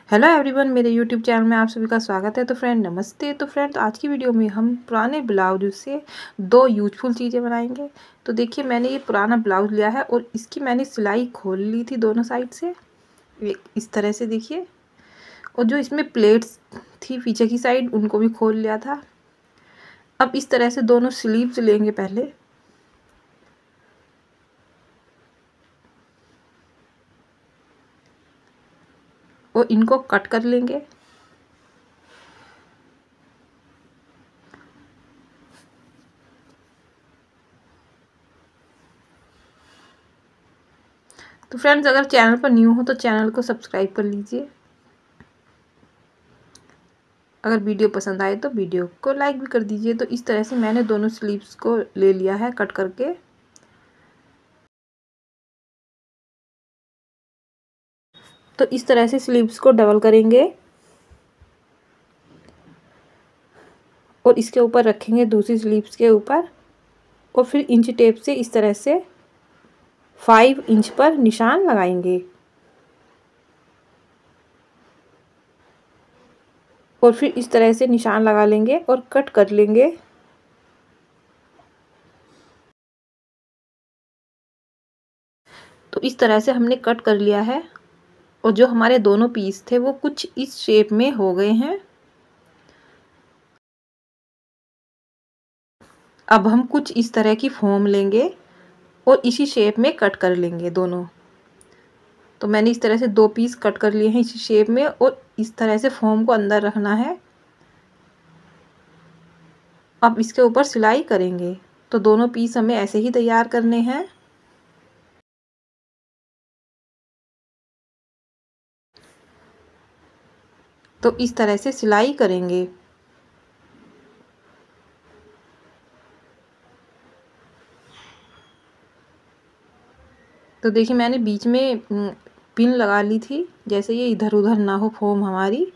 Hello everyone, मेरे YouTube channel में आप सभी का स्वागत है। तो फ्रेंड नमस्ते। तो फ्रेंड आज की वीडियो में हम पुराने ब्लाउज से दो यूजफुल चीज़ें बनाएंगे। तो देखिए, मैंने ये पुराना ब्लाउज लिया है और इसकी मैंने सिलाई खोल ली थी दोनों साइड से, एक इस तरह से देखिए। और जो इसमें प्लेट्स थी पीछे की साइड, उनको भी खोल लिया था। अब इस तरह से दोनों स्लीव्स लेंगे पहले, और इनको कट कर लेंगे। तो फ्रेंड्स, अगर चैनल पर न्यू हो तो चैनल को सब्सक्राइब कर लीजिए। अगर वीडियो पसंद आए तो वीडियो को लाइक भी कर दीजिए। तो इस तरह से मैंने दोनों स्लीव्स को ले लिया है कट करके। तो इस तरह से स्लीव्स को डबल करेंगे और इसके ऊपर रखेंगे दूसरी स्लीव्स के ऊपर, और फिर इंच टेप से इस तरह से 5 इंच पर निशान लगाएंगे और फिर इस तरह से निशान लगा लेंगे और कट कर लेंगे। तो इस तरह से हमने कट कर लिया है और जो हमारे दोनों पीस थे वो कुछ इस शेप में हो गए हैं। अब हम कुछ इस तरह की फॉर्म लेंगे और इसी शेप में कट कर लेंगे दोनों। तो मैंने इस तरह से दो पीस कट कर लिए हैं इसी शेप में, और इस तरह से फॉर्म को अंदर रखना है। अब इसके ऊपर सिलाई करेंगे। तो दोनों पीस हमें ऐसे ही तैयार करने हैं। तो इस तरह से सिलाई करेंगे। तो देखिए, मैंने बीच में पिन लगा ली थी, जैसे ये इधर उधर ना हो फॉर्म हमारी।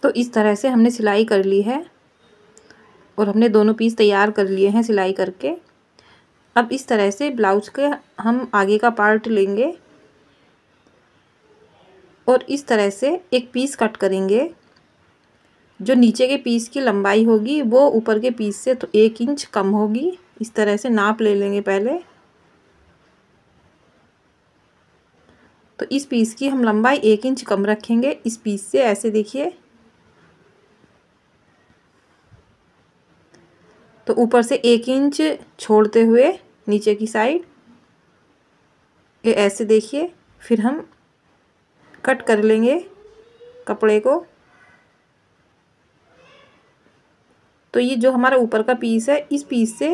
तो इस तरह से हमने सिलाई कर ली है और हमने दोनों पीस तैयार कर लिए हैं सिलाई करके। अब इस तरह से ब्लाउज के हम आगे का पार्ट लेंगे और इस तरह से एक पीस कट करेंगे। जो नीचे के पीस की लंबाई होगी वो ऊपर के पीस से तो 1 इंच कम होगी। इस तरह से नाप ले लेंगे पहले। तो इस पीस की हम लंबाई 1 इंच कम रखेंगे इस पीस से, ऐसे देखिए। तो ऊपर से 1 इंच छोड़ते हुए नीचे की साइड ये ऐसे देखिए। फिर हम कट कर लेंगे कपड़े को। तो ये जो हमारा ऊपर का पीस है, इस पीस से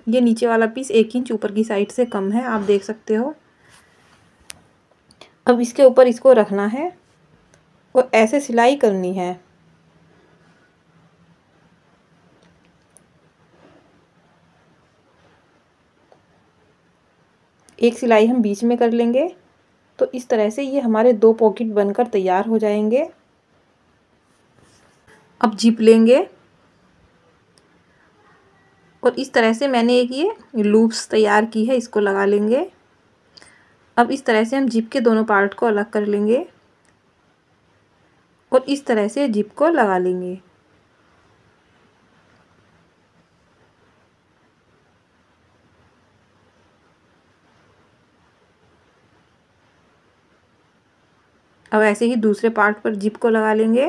ये नीचे वाला पीस 1 इंच ऊपर की साइड से कम है, आप देख सकते हो। अब इसके ऊपर इसको रखना है और ऐसे सिलाई करनी है। एक सिलाई हम बीच में कर लेंगे। तो इस तरह से ये हमारे दो पॉकेट बनकर तैयार हो जाएंगे। अब जिप लेंगे और इस तरह से मैंने एक ये लूप्स तैयार की है, इसको लगा लेंगे। अब इस तरह से हम जिप के दोनों पार्ट को अलग कर लेंगे और इस तरह से जिप को लगा लेंगे। अब ऐसे ही दूसरे पार्ट पर जिप को लगा लेंगे।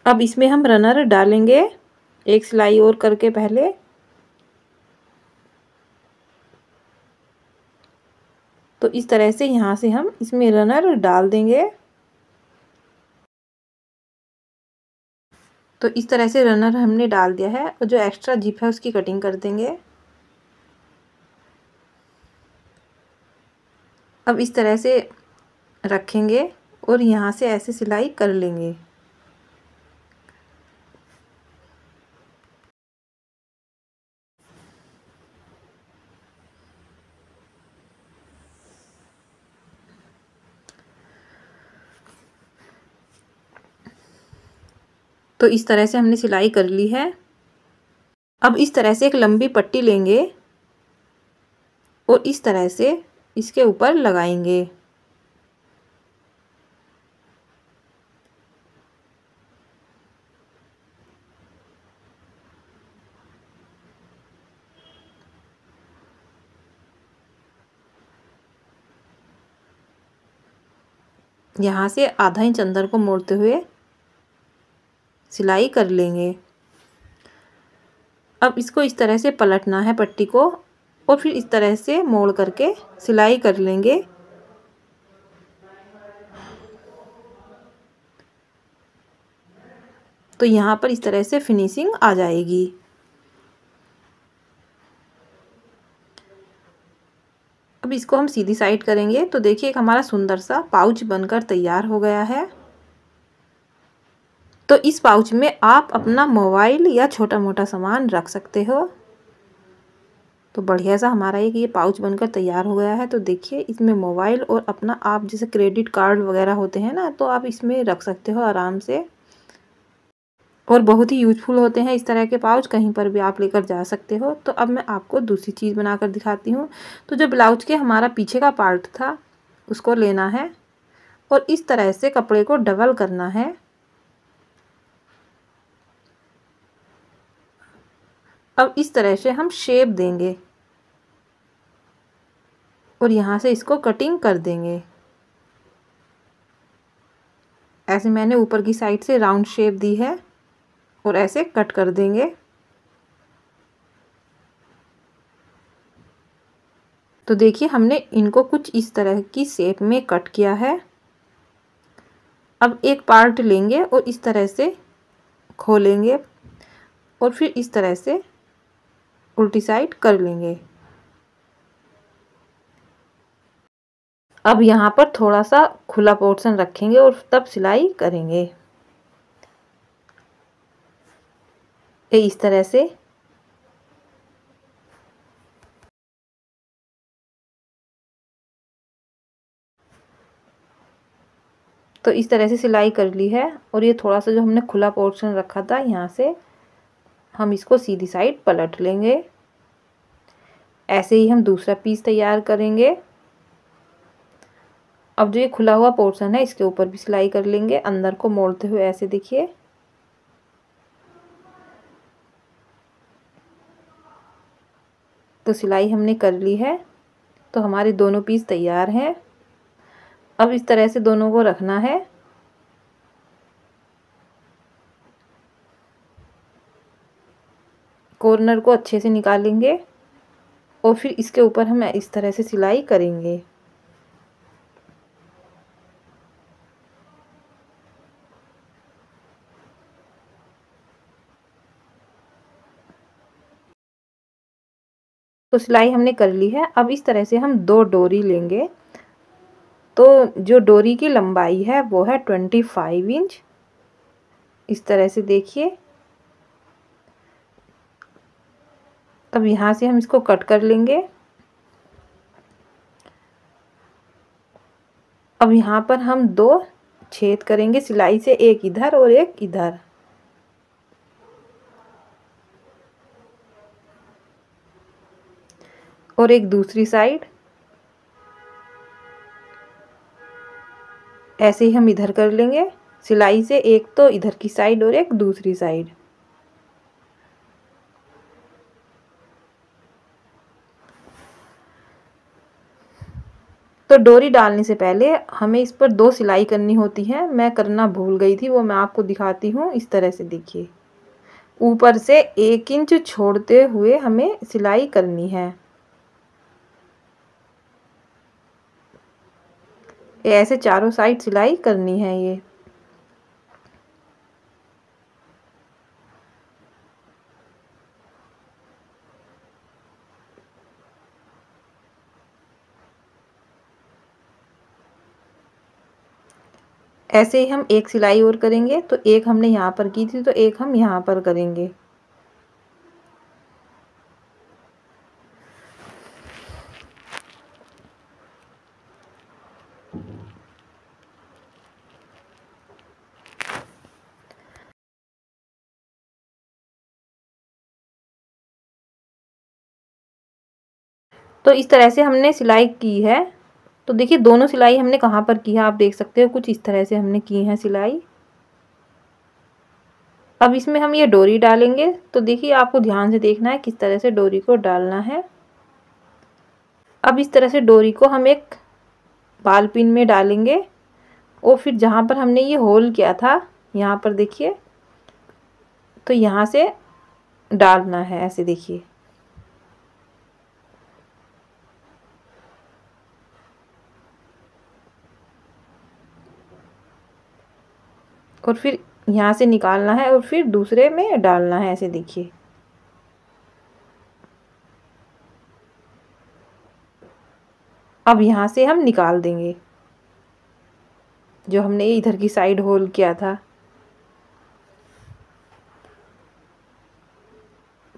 अब इसमें हम रनर डालेंगे एक सिलाई और करके पहले। तो इस तरह से यहाँ से हम इसमें रनर डाल देंगे। तो इस तरह से रनर हमने डाल दिया है और जो एक्स्ट्रा जिप है उसकी कटिंग कर देंगे। अब इस तरह से रखेंगे और यहाँ से ऐसे सिलाई कर लेंगे। तो इस तरह से हमने सिलाई कर ली है। अब इस तरह से एक लंबी पट्टी लेंगे और इस तरह से इसके ऊपर लगाएंगे। यहाँ से आधा इंच अंदर को मोड़ते हुए सिलाई कर लेंगे। अब इसको इस तरह से पलटना है पट्टी को और फिर इस तरह से मोड़ करके सिलाई कर लेंगे। तो यहाँ पर इस तरह से फिनिशिंग आ जाएगी। अब इसको हम सीधी साइड करेंगे तो देखिए एक हमारा सुंदर सा पाउच बनकर तैयार हो गया है। तो इस पाउच में आप अपना मोबाइल या छोटा मोटा सामान रख सकते हो। तो बढ़िया सा हमारा एक ये पाउच बनकर तैयार हो गया है। तो देखिए इसमें मोबाइल और अपना आप जैसे क्रेडिट कार्ड वगैरह होते हैं ना, तो आप इसमें रख सकते हो आराम से। और बहुत ही यूजफुल होते हैं इस तरह के पाउच, कहीं पर भी आप लेकर जा सकते हो। तो अब मैं आपको दूसरी चीज़ बनाकर दिखाती हूँ। तो जो ब्लाउज के हमारा पीछे का पार्ट था उसको लेना है और इस तरह से कपड़े को डबल करना है। अब इस तरह से हम शेप देंगे और यहाँ से इसको कटिंग कर देंगे। ऐसे मैंने ऊपर की साइड से राउंड शेप दी है और ऐसे कट कर देंगे। तो देखिए हमने इनको कुछ इस तरह की शेप में कट किया है। अब एक पार्ट लेंगे और इस तरह से खोलेंगे और फिर इस तरह से उल्टी साइड कर लेंगे। अब यहाँ पर थोड़ा सा खुला पोर्शन रखेंगे और तब सिलाई करेंगे इस तरह से। तो इस तरह से सिलाई कर ली है और ये थोड़ा सा जो हमने खुला पोर्शन रखा था यहाँ से हम इसको सीधी साइड पलट लेंगे। ऐसे ही हम दूसरा पीस तैयार करेंगे। अब जो ये खुला हुआ पोर्शन है इसके ऊपर भी सिलाई कर लेंगे, अंदर को मोड़ते हुए ऐसे देखिए। तो सिलाई हमने कर ली है। तो हमारे दोनों पीस तैयार हैं। अब इस तरह से दोनों को रखना है। कॉर्नर को अच्छे से निकालेंगे और फिर इसके ऊपर हम इस तरह से सिलाई करेंगे। तो सिलाई हमने कर ली है। अब इस तरह से हम दो डोरी लेंगे। तो जो डोरी की लंबाई है वो है 25 इंच। इस तरह से देखिए। अब यहाँ से हम इसको कट कर लेंगे। अब यहाँ पर हम दो छेद करेंगे सिलाई से, एक इधर और एक इधर। और एक दूसरी साइड। ऐसे ही हम इधर कर लेंगे सिलाई से, एक तो इधर की साइड और एक दूसरी साइड। तो डोरी डालने से पहले हमें इस पर दो सिलाई करनी होती है, मैं करना भूल गई थी, वो मैं आपको दिखाती हूँ। इस तरह से देखिए, ऊपर से 1 इंच छोड़ते हुए हमें सिलाई करनी है। ऐसे चारों साइड सिलाई करनी है ये। ऐसे ही हम एक सिलाई और करेंगे। तो एक हमने यहाँ पर की थी तो एक हम यहाँ पर करेंगे। तो इस तरह से हमने सिलाई की है। तो देखिए दोनों सिलाई हमने कहाँ पर की है आप देख सकते हो, कुछ इस तरह से हमने की है सिलाई। अब इसमें हम ये डोरी डालेंगे। तो देखिए आपको ध्यान से देखना है किस तरह से डोरी को डालना है। अब इस तरह से डोरी को हम एक बाल पिन में डालेंगे और फिर जहाँ पर हमने ये होल किया था यहाँ पर देखिए, तो यहाँ से डालना है ऐसे देखिए। और फिर यहाँ से निकालना है और फिर दूसरे में डालना है ऐसे देखिए। अब यहाँ से हम निकाल देंगे जो हमने इधर की साइड होल किया था।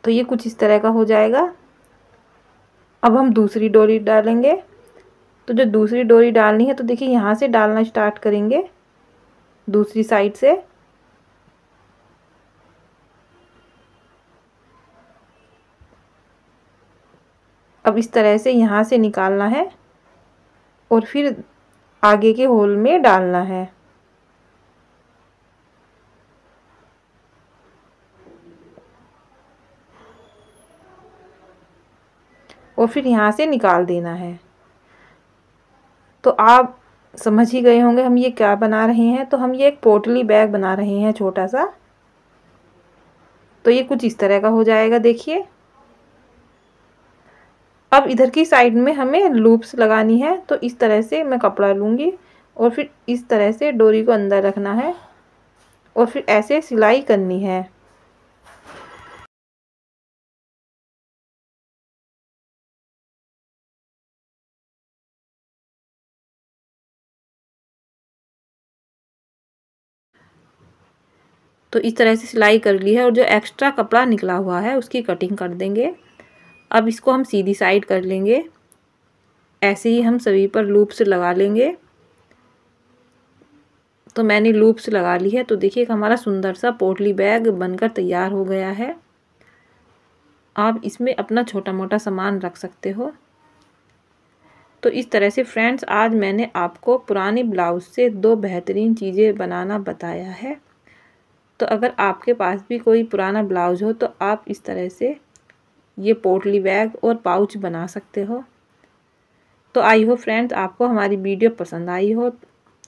तो ये कुछ इस तरह का हो जाएगा। अब हम दूसरी डोरी डालेंगे। तो जो दूसरी डोरी डालनी है तो देखिए यहाँ से डालना स्टार्ट करेंगे दूसरी साइड से। अब इस तरह से यहाँ से निकालना है और फिर आगे के होल में डालना है। और फिर यहाँ से निकाल देना है। तो आप समझ ही गए होंगे हम ये क्या बना रहे हैं। तो हम ये एक पोटली बैग बना रहे हैं छोटा सा। तो ये कुछ इस तरह का हो जाएगा देखिए। अब इधर की साइड में हमें लूप्स लगानी है। तो इस तरह से मैं कपड़ा लूँगी और फिर इस तरह से डोरी को अंदर रखना है और फिर ऐसे सिलाई करनी है। तो इस तरह से सिलाई कर ली है और जो एक्स्ट्रा कपड़ा निकला हुआ है उसकी कटिंग कर देंगे। अब इसको हम सीधी साइड कर लेंगे। ऐसे ही हम सभी पर लूप्स लगा लेंगे। तो मैंने लूप्स लगा ली है। तो देखिए हमारा सुंदर सा पोटली बैग बनकर तैयार हो गया है। आप इसमें अपना छोटा मोटा सामान रख सकते हो। तो इस तरह से फ्रेंड्स आज मैंने आपको पुरानी ब्लाउज से दो बेहतरीन चीज़ें बनाना बताया है। तो अगर आपके पास भी कोई पुराना ब्लाउज हो तो आप इस तरह से ये पोटली बैग और पाउच बना सकते हो। तो आई होप फ्रेंड्स आपको हमारी वीडियो पसंद आई हो।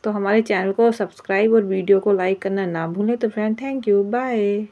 तो हमारे चैनल को सब्सक्राइब और वीडियो को लाइक करना ना भूलें। तो फ्रेंड थैंक यू, बाय।